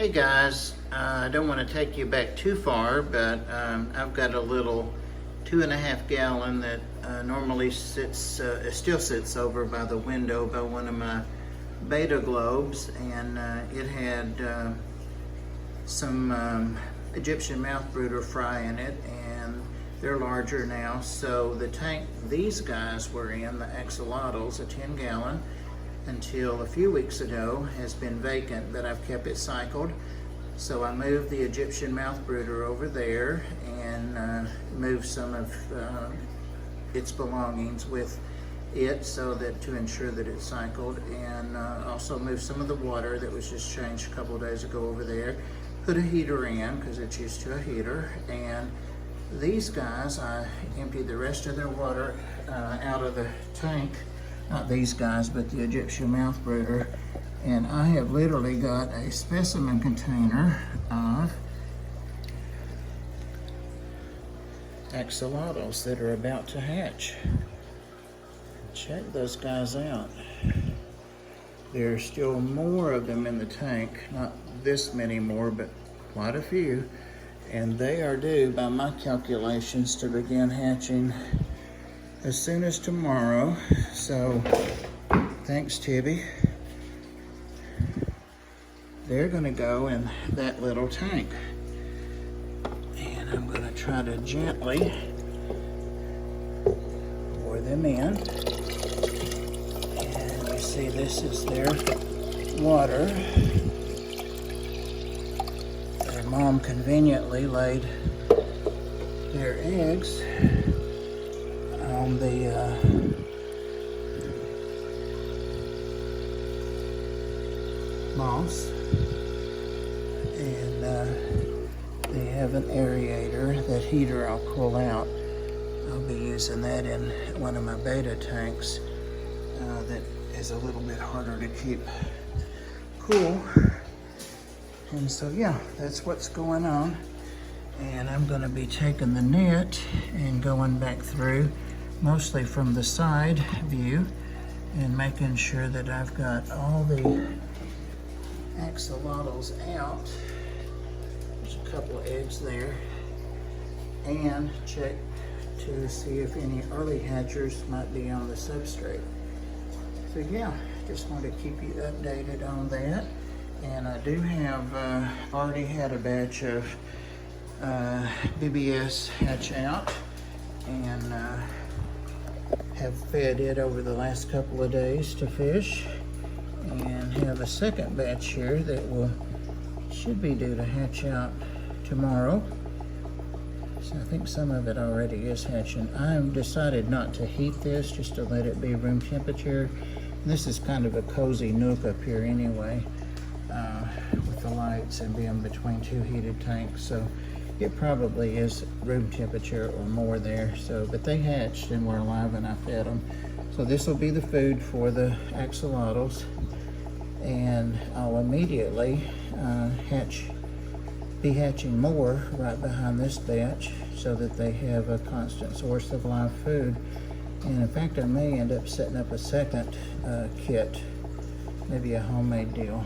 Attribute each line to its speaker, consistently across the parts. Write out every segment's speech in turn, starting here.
Speaker 1: Hey guys, I don't want to take you back too far, but I've got a little 2.5 gallon that normally still sits over by the window by one of my beta globes, and it had some Egyptian mouth brooder fry in it, and they're larger now. So the tank these guys were in, the axolotls, a 10 gallon, until a few weeks ago has been vacant, but I've kept it cycled. So I moved the Egyptian mouth brooder over there and moved some of its belongings with it so that to ensure that it's cycled, and also moved some of the water that was just changed a couple of days ago over there. Put a heater in because it's used to a heater, and these guys, I emptied the rest of their water out of the tank. Not these guys, but the Egyptian mouth brooder. And I have literally got a specimen container of axolotls that are about to hatch. Check those guys out. There's still more of them in the tank. Not this many more, but quite a few. And they are due, by my calculations, to begin hatching as soon as tomorrow. So thanks, Tibby. They're gonna go in that little tank, and I'm gonna try to gently pour them in. And you see, this is their water. Their mom conveniently laid their eggs on the moss, and they have an aerator. That heater I'll pull out. I'll be using that in one of my beta tanks that is a little bit harder to keep cool. And so yeah, that's what's going on. And I'm going to be taking the net and going back through, mostly from the side view, and making sure that I've got all the axolotls out. There's a couple of eggs there. And check to see if any early hatchers might be on the substrate. So yeah, just want to keep you updated on that. And I do have already had a batch of BBS hatch out, and have fed it over the last couple of days to fish, and have a second batch here that should be due to hatch out tomorrow. So I think some of it already is hatching. I've decided not to heat this, just to let it be room temperature. And this is kind of a cozy nook up here anyway, with the lights and being between two heated tanks. So it probably is room temperature or more there. So, but they hatched and were alive, and I fed them. So this will be the food for the axolotls, and I'll immediately be hatching more right behind this batch so that they have a constant source of live food. And in fact, I may end up setting up a second kit, maybe a homemade deal.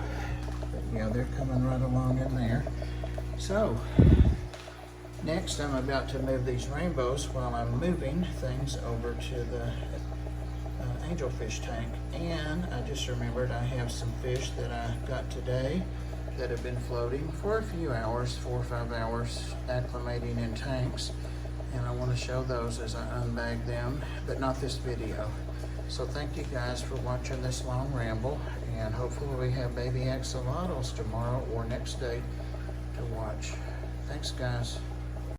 Speaker 1: But yeah, they're coming right along in there. So next, I'm about to move these rainbows while I'm moving things over to the angelfish tank. And I just remembered I have some fish that I got today that have been floating for a few hours, 4 or 5 hours, acclimating in tanks. And I want to show those as I unbag them, but not this video. So thank you guys for watching this long ramble, and hopefully we have baby axolotls tomorrow or next day to watch. Thanks guys.